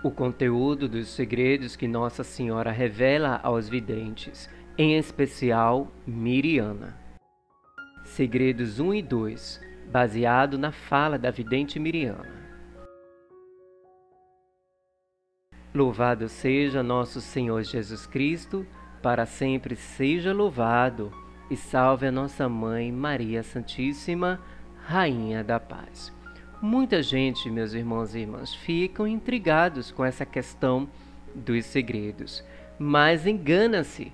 o conteúdo dos segredos que Nossa Senhora revela aos videntes, em especial Miriana. Segredos 1 e 2, baseado na fala da vidente Miriana. Louvado seja nosso Senhor Jesus Cristo, para sempre seja louvado, e salve a nossa Mãe Maria Santíssima, Rainha da Paz. Muita gente, meus irmãos e irmãs, ficam intrigados com essa questão dos segredos, mas engana-se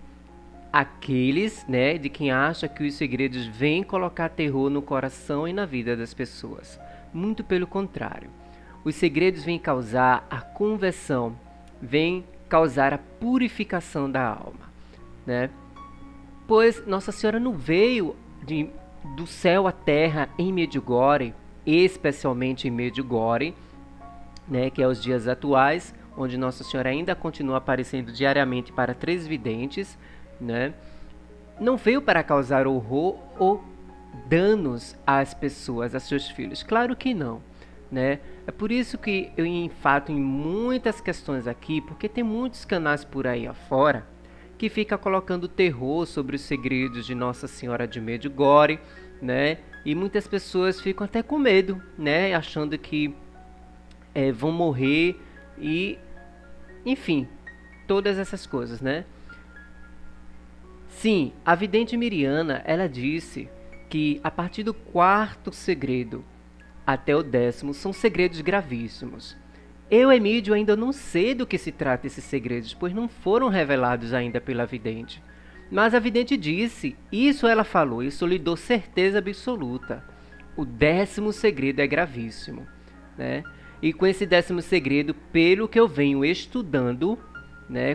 aqueles, de quem acha que os segredos vêm colocar terror no coração e na vida das pessoas. Muito pelo contrário. Os segredos vêm causar a conversão, vêm causar a purificação da alma, Pois Nossa Senhora não veio do céu à terra em Medjugorje, especialmente em Medjugorje, que é os dias atuais, onde Nossa Senhora ainda continua aparecendo diariamente para 3 videntes, não veio para causar horror ou danos às pessoas, a seus filhos. Claro que não. É por isso que eu enfato em muitas questões aqui, porque tem muitos canais por aí afora que fica colocando terror sobre os segredos de Nossa Senhora de Medjugorje, e muitas pessoas ficam até com medo, achando que vão morrer e, enfim, todas essas coisas, Sim, a vidente Miriana, ela disse que a partir do 4º segredo até o 10º são segredos gravíssimos. Eu, Emídio, ainda não sei do que se trata esses segredos, pois não foram revelados ainda pela vidente. Mas a vidente disse, isso ela falou, isso lhe dou certeza absoluta. O 10º segredo é gravíssimo, E com esse 10º segredo, pelo que eu venho estudando,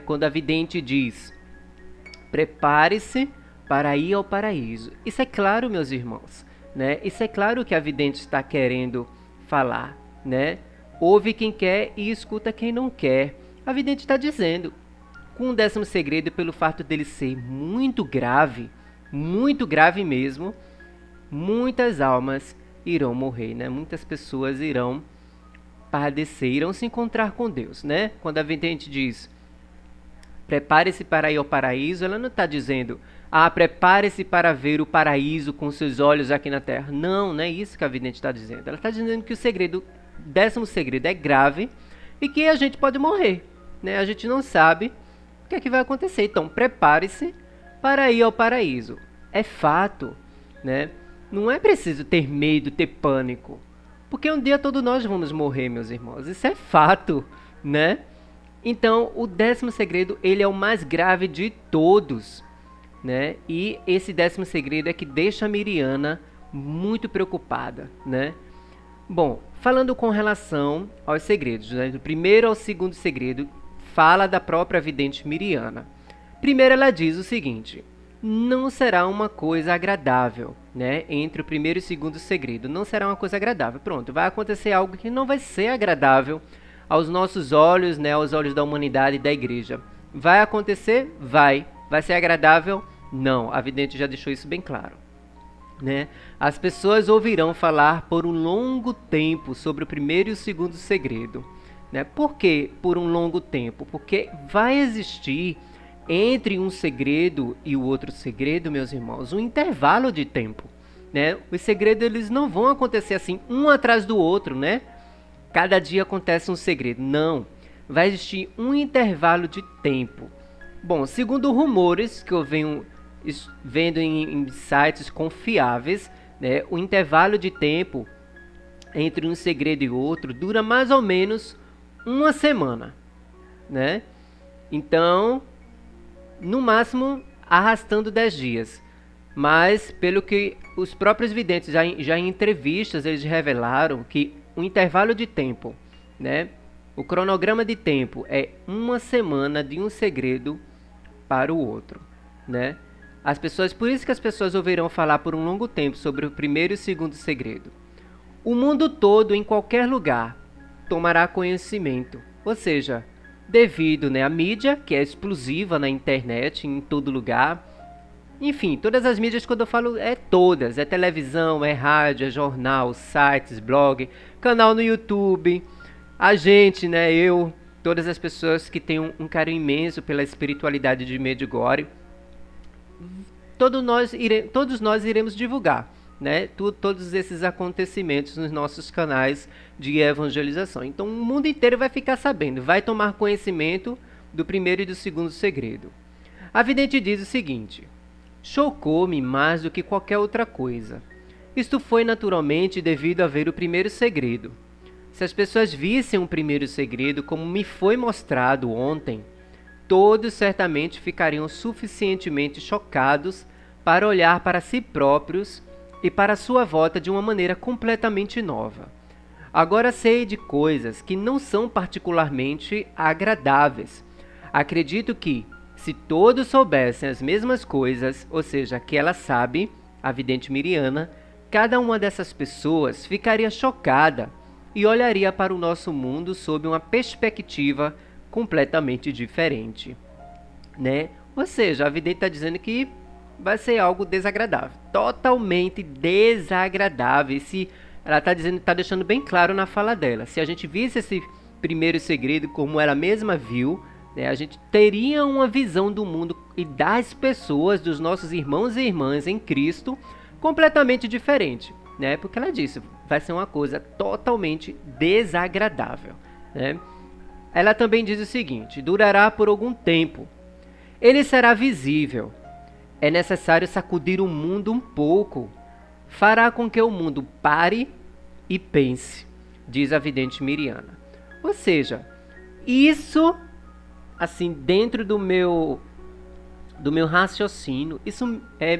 quando a vidente diz, prepare-se para ir ao paraíso. Isso é claro, meus irmãos, Isso é claro que a vidente está querendo falar, Ouve quem quer e escuta quem não quer. A vidente está dizendo, com o 10º segredo, pelo fato dele ser muito grave mesmo, muitas almas irão morrer, Muitas pessoas irão padecer, irão se encontrar com Deus, Quando a vidente diz, prepare-se para ir ao paraíso, ela não está dizendo, prepare-se para ver o paraíso com seus olhos aqui na terra. Não é isso que a vidente está dizendo. Ela está dizendo que o 10º segredo é grave e que a gente pode morrer, A gente não sabe o que é que vai acontecer. Então, prepare-se para ir ao paraíso. É fato, Não é preciso ter medo, ter pânico, porque um dia todos nós vamos morrer, meus irmãos. Isso é fato, Então, o 10º segredo, ele é o mais grave de todos, E esse 10º segredo é que deixa a Miriana muito preocupada, Bom, falando com relação aos segredos, do 1º ao 2º segredo, fala da própria vidente Miriana. Primeiro ela diz o seguinte, não será uma coisa agradável, entre o 1º e o 2º segredo, não será uma coisa agradável. Pronto, vai acontecer algo que não vai ser agradável aos nossos olhos, aos olhos da humanidade e da igreja. Vai acontecer? Vai. Vai ser agradável? Não. A vidente já deixou isso bem claro. As pessoas ouvirão falar por um longo tempo sobre o 1º e o 2º segredo. Por que por um longo tempo? Porque vai existir entre um segredo e o outro segredo, meus irmãos, um intervalo de tempo. Os segredos eles não vão acontecer assim, um atrás do outro, Cada dia acontece um segredo. Não. Vai existir um intervalo de tempo. Bom, segundo rumores que eu venho vendo em sites confiáveis, o intervalo de tempo entre um segredo e outro dura mais ou menos uma semana, Então, no máximo, arrastando 10 dias. Mas, pelo que os próprios videntes, já em entrevistas, eles revelaram que o intervalo de tempo, o cronograma de tempo é uma semana de um segredo para o outro, por isso que as pessoas ouvirão falar por um longo tempo sobre o 1º e o 2º segredo. O mundo todo, em qualquer lugar, tomará conhecimento, ou seja, devido à mídia, que é explosiva na internet, em todo lugar. Enfim, todas as mídias, quando eu falo, todas. É televisão, é rádio, é jornal, sites, blog, canal no YouTube. A gente, eu todas as pessoas que têm um carinho imenso pela espiritualidade de Medjugorje, todos nós iremos divulgar, né, todos esses acontecimentos nos nossos canais de evangelização. Então o mundo inteiro vai ficar sabendo, vai tomar conhecimento do primeiro e do segundo segredo. A vidente diz o seguinte: chocou-me mais do que qualquer outra coisa. Isto foi naturalmente devido a ver o primeiro segredo. Se as pessoas vissem o primeiro segredo como me foi mostrado ontem, todos certamente ficariam suficientemente chocados para olhar para si próprios e para sua volta de uma maneira completamente nova. Agora sei de coisas que não são particularmente agradáveis. Acredito que, se todos soubessem as mesmas coisas, ou seja, que ela sabe, a vidente Miriana, cada uma dessas pessoas ficaria chocada e olharia para o nosso mundo sob uma perspectiva completamente diferente, né? Ou seja, a vidente está dizendo que vai ser algo desagradável, totalmente desagradável. Ela está dizendo, está deixando bem claro na fala dela. Se a gente visse esse primeiro segredo como ela mesma viu, né, a gente teria uma visão do mundo e das pessoas, dos nossos irmãos e irmãs em Cristo, completamente diferente, né? Porque ela disse, vai ser uma coisa totalmente desagradável, né? Ela também diz o seguinte: durará por algum tempo. Ele será visível. É necessário sacudir o mundo um pouco. Fará com que o mundo pare e pense, diz a vidente Miriana. Ou seja, isso, assim, dentro do meu raciocínio, isso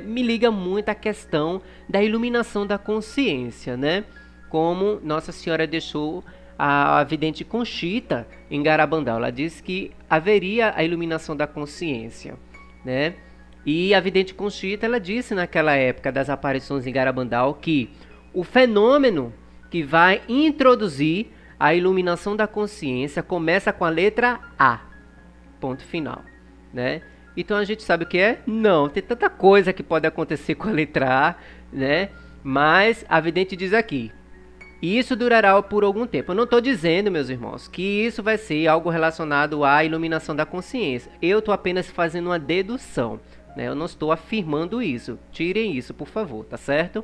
me liga muito à questão da iluminação da consciência, né? Como Nossa Senhora deixou a vidente Conchita em Garabandal. Ela disse que haveria a iluminação da consciência, né? E a vidente Conchita, ela disse naquela época das aparições em Garabandal que o fenômeno que vai introduzir a iluminação da consciência começa com a letra A. Ponto final, né? Então a gente sabe o que é? Não, tem tanta coisa que pode acontecer com a letra A, né? Mas a vidente diz aqui: isso durará por algum tempo. Eu não estou dizendo, meus irmãos, que isso vai ser algo relacionado à iluminação da consciência. Eu estou apenas fazendo uma dedução, né? Eu não estou afirmando isso. Tirem isso, por favor, tá certo?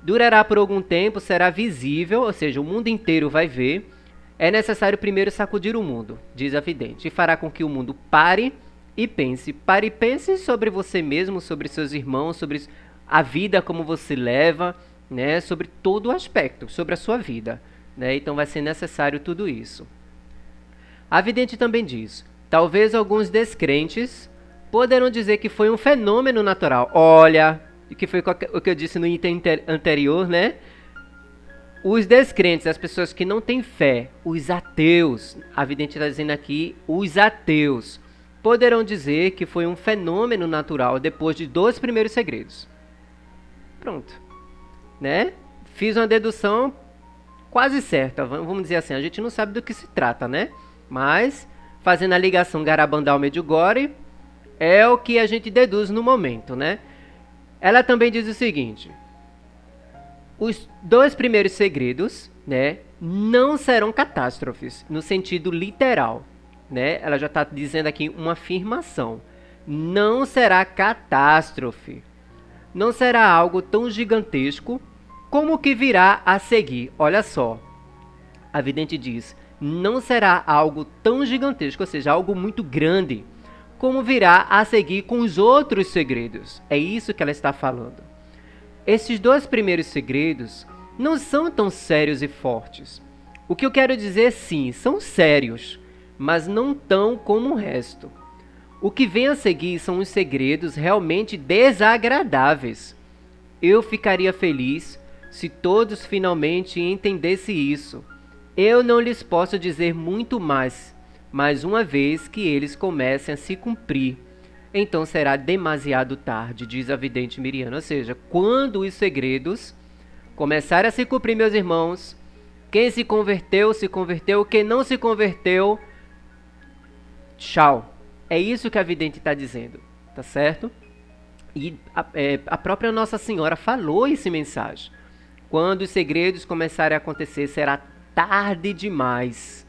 Durará por algum tempo, será visível, ou seja, o mundo inteiro vai ver. É necessário primeiro sacudir o mundo, diz a vidente, e fará com que o mundo pare e pense. Pare e pense sobre você mesmo, sobre seus irmãos, sobre a vida como você leva, né, sobre todo o aspecto, sobre a sua vida, né? Então vai ser necessário tudo isso. A vidente também diz: talvez alguns descrentes poderão dizer que foi um fenômeno natural. Olha, o que foi o que eu disse no item anterior, né? Os descrentes, as pessoas que não têm fé, os ateus, a vidente está dizendo aqui, os ateus, poderão dizer que foi um fenômeno natural depois de 2 primeiros segredos. Pronto. Né? Fiz uma dedução quase certa, vamos dizer assim, a gente não sabe do que se trata, né? Mas, fazendo a ligação Garabandal-Medjugorje, é o que a gente deduz no momento, né? Ela também diz o seguinte: os 2 primeiros segredos, né, não serão catástrofes, no sentido literal, né? Ela já está dizendo aqui uma afirmação. Não será catástrofe. Não será algo tão gigantesco como o que virá a seguir. Olha só, a vidente diz, não será algo tão gigantesco, ou seja, algo muito grande, como virá a seguir com os outros segredos. É isso que ela está falando. Esses 2 primeiros segredos não são tão sérios e fortes. O que eu quero dizer, sim, são sérios, mas não tão como o resto. O que vem a seguir são os segredos realmente desagradáveis. Eu ficaria feliz se todos finalmente entendessem isso. Eu não lhes posso dizer muito mais, mas uma vez que eles comecem a se cumprir, então será demasiado tarde, diz a vidente Miriana. Ou seja, quando os segredos começarem a se cumprir, meus irmãos, quem se converteu, quem não se converteu, tchau. É isso que a vidente está dizendo, tá certo? E a própria Nossa Senhora falou essa mensagem. Quando os segredos começarem a acontecer, será tarde demais,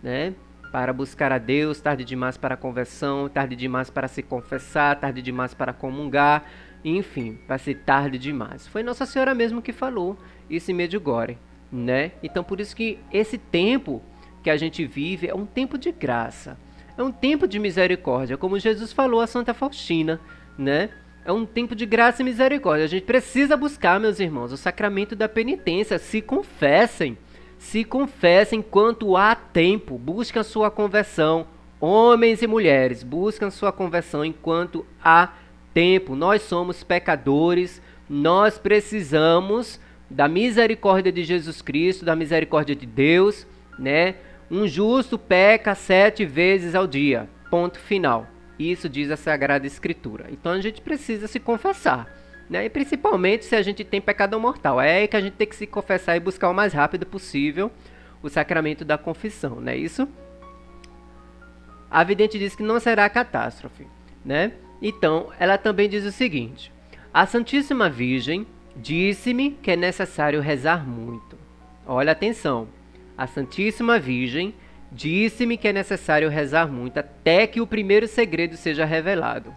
né? para buscar a Deus, tarde demais para a conversão, tarde demais para se confessar, tarde demais para comungar, enfim, vai ser tarde demais. Foi Nossa Senhora mesmo que falou isso em Medjugorje, né? Então por isso que esse tempo que a gente vive é um tempo de graça, é um tempo de misericórdia, como Jesus falou a Santa Faustina, né? É um tempo de graça e misericórdia. A gente precisa buscar, meus irmãos, o sacramento da penitência. Se confessem enquanto há tempo. Busquem a sua conversão. Homens e mulheres, busquem a sua conversão enquanto há tempo. Nós somos pecadores, nós precisamos da misericórdia de Jesus Cristo, da misericórdia de Deus, né? Um justo peca 7 vezes ao dia. Ponto final. Isso diz a Sagrada Escritura. Então a gente precisa se confessar, né? E principalmente se a gente tem pecado mortal. É aí que a gente tem que se confessar e buscar o mais rápido possível o sacramento da confissão, não é isso? A vidente diz que não será catástrofe, né? Então, ela também diz o seguinte: a Santíssima Virgem disse-me que é necessário rezar muito. Olha, atenção. A Santíssima Virgem disse-me que é necessário rezar muito até que o primeiro segredo seja revelado.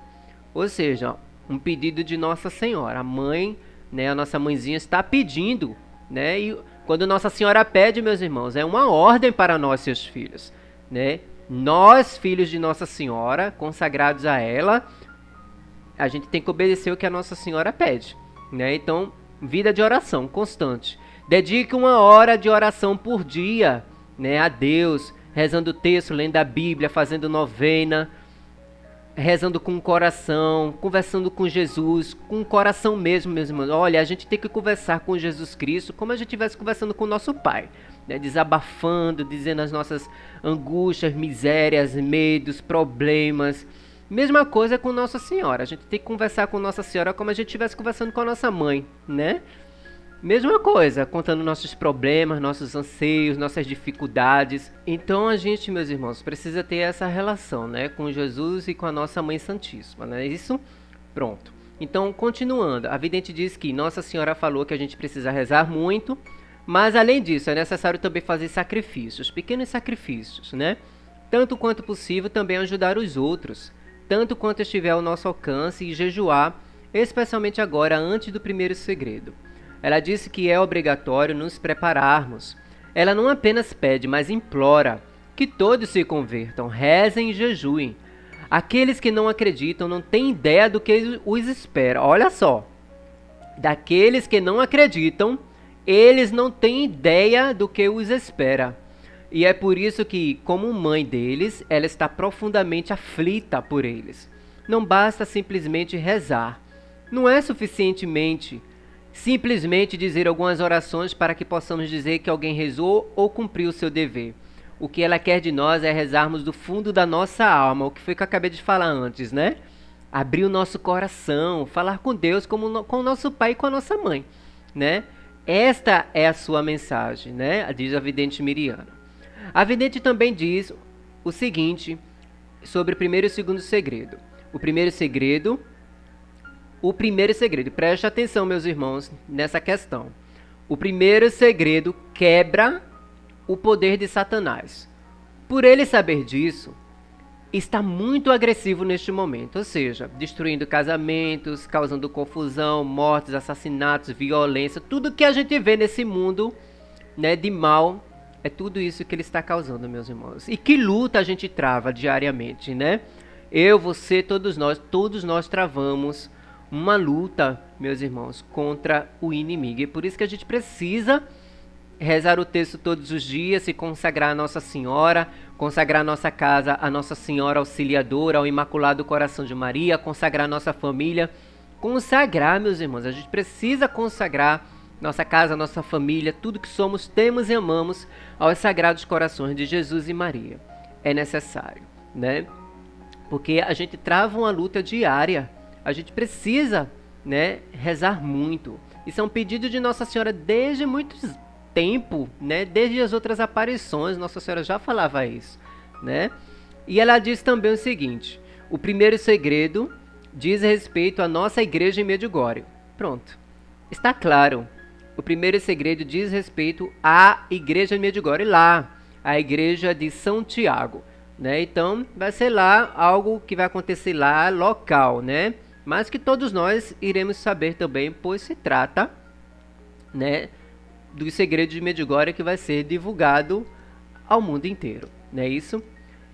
Ou seja, um pedido de Nossa Senhora. A mãe, né, a nossa mãezinha está pedindo, né? E quando Nossa Senhora pede, meus irmãos, é uma ordem para nós, seus filhos, né? Nós, filhos de Nossa Senhora, consagrados a ela, a gente tem que obedecer o que a Nossa Senhora pede, né? Então, vida de oração constante. Dedique 1 hora de oração por dia, né, a Deus, rezando o texto, lendo a Bíblia, fazendo novena, rezando com o coração, conversando com Jesus, com o coração mesmo, meus irmãos. Olha, a gente tem que conversar com Jesus Cristo como a gente estivesse conversando com o nosso Pai, né? Desabafando, dizendo as nossas angústias, misérias, medos, problemas. Mesma coisa com Nossa Senhora. A gente tem que conversar com Nossa Senhora como a gente estivesse conversando com a nossa mãe, né? Mesma coisa, contando nossos problemas, nossos anseios, nossas dificuldades. Então a gente, meus irmãos, precisa ter essa relação, né, com Jesus e com a nossa Mãe Santíssima, né? Isso? Pronto. Então, continuando, a vidente diz que Nossa Senhora falou que a gente precisa rezar muito, mas além disso, é necessário também fazer sacrifícios, pequenos sacrifícios, né? Tanto quanto possível também ajudar os outros, tanto quanto estiver ao nosso alcance, e jejuar, especialmente agora, antes do primeiro segredo. Ela disse que é obrigatório nos prepararmos. Ela não apenas pede, mas implora que todos se convertam, rezem e jejuem. Aqueles que não acreditam não têm ideia do que os espera. Olha só, daqueles que não acreditam, eles não têm ideia do que os espera. E é por isso que, como mãe deles, ela está profundamente aflita por eles. Não basta simplesmente rezar. Não é suficientemente simplesmente dizer algumas orações para que possamos dizer que alguém rezou ou cumpriu o seu dever. O que ela quer de nós é rezarmos do fundo da nossa alma, o que foi que eu acabei de falar antes, né? Abrir o nosso coração, falar com Deus como com o nosso pai e com a nossa mãe, né? Esta é a sua mensagem, né? Diz a vidente Miriana. A vidente também diz o seguinte sobre o primeiro e o segundo segredo. O primeiro segredo, preste atenção, meus irmãos, nessa questão. O primeiro segredo quebra o poder de Satanás. Por ele saber disso, está muito agressivo neste momento, ou seja, destruindo casamentos, causando confusão, mortes, assassinatos, violência, tudo que a gente vê nesse mundo, né, de mal, é tudo isso que ele está causando, meus irmãos. E que luta a gente trava diariamente, né? Eu, você, todos nós travamos uma luta, meus irmãos, contra o inimigo. E por isso que a gente precisa rezar o texto todos os dias, se consagrar a Nossa Senhora, consagrar a nossa casa a Nossa Senhora Auxiliadora, ao Imaculado Coração de Maria, consagrar a nossa família. Consagrar, meus irmãos, a gente precisa consagrar nossa casa, nossa família, tudo que somos, temos e amamos aos Sagrados Corações de Jesus e Maria. É necessário, né? Porque a gente trava uma luta diária. A gente precisa, né, rezar muito. Isso é um pedido de Nossa Senhora desde muito tempo, né? Desde as outras aparições, Nossa Senhora já falava isso, né? E ela diz também o seguinte: o primeiro segredo diz respeito à nossa igreja em Medjugorje. Pronto, está claro. O primeiro segredo diz respeito à igreja em Medjugorje lá. a igreja de São Tiago, né? Então vai ser lá algo que vai acontecer lá local, né? Mas que todos nós iremos saber também, pois se trata, né, dos segredos de Medjugorje que vai ser divulgado ao mundo inteiro, não é isso?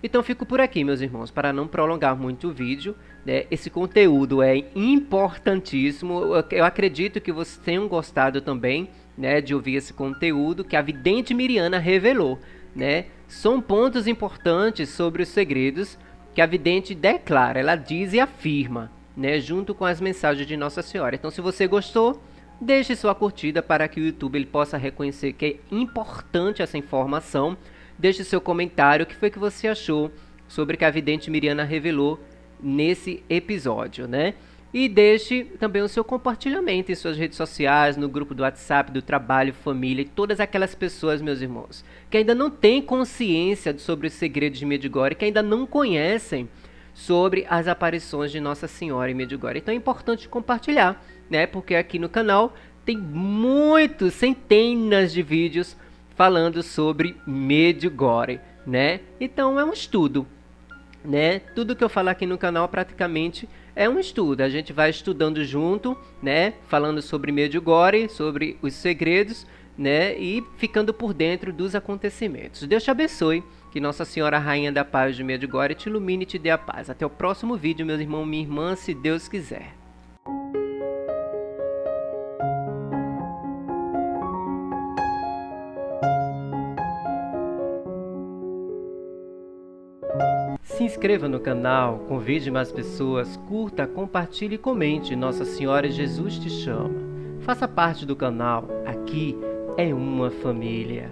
Então fico por aqui, meus irmãos, para não prolongar muito o vídeo, né? Esse conteúdo é importantíssimo, eu acredito que vocês tenham gostado também, né, de ouvir esse conteúdo que a vidente Miriana revelou, né? São pontos importantes sobre os segredos que a vidente declara, ela diz e afirma, né, junto com as mensagens de Nossa Senhora. Então se você gostou, deixe sua curtida para que o YouTube ele possa reconhecer que é importante essa informação. Deixe seu comentário, o que foi que você achou sobre o que a vidente Miriana revelou nesse episódio, né? E deixe também o seu compartilhamento em suas redes sociais, no grupo do WhatsApp, do trabalho, família e todas aquelas pessoas, meus irmãos, que ainda não têm consciência sobre os segredos de Medjugorje, que ainda não conhecem sobre as aparições de Nossa Senhora em Medjugorje. Então é importante compartilhar, né? Porque aqui no canal tem muitos, centenas de vídeos falando sobre Medjugorje, né? Então é um estudo, né? Tudo que eu falar aqui no canal praticamente é um estudo. A gente vai estudando junto, né? Falando sobre Medjugorje, sobre os segredos, né? E ficando por dentro dos acontecimentos. Deus te abençoe. Que Nossa Senhora Rainha da Paz de Medjugorje te ilumine e te dê a paz. Até o próximo vídeo, meus irmãos e minha irmã, se Deus quiser. Se inscreva no canal, convide mais pessoas, curta, compartilhe e comente. Nossa Senhora Jesus te chama. Faça parte do canal. Aqui é uma família.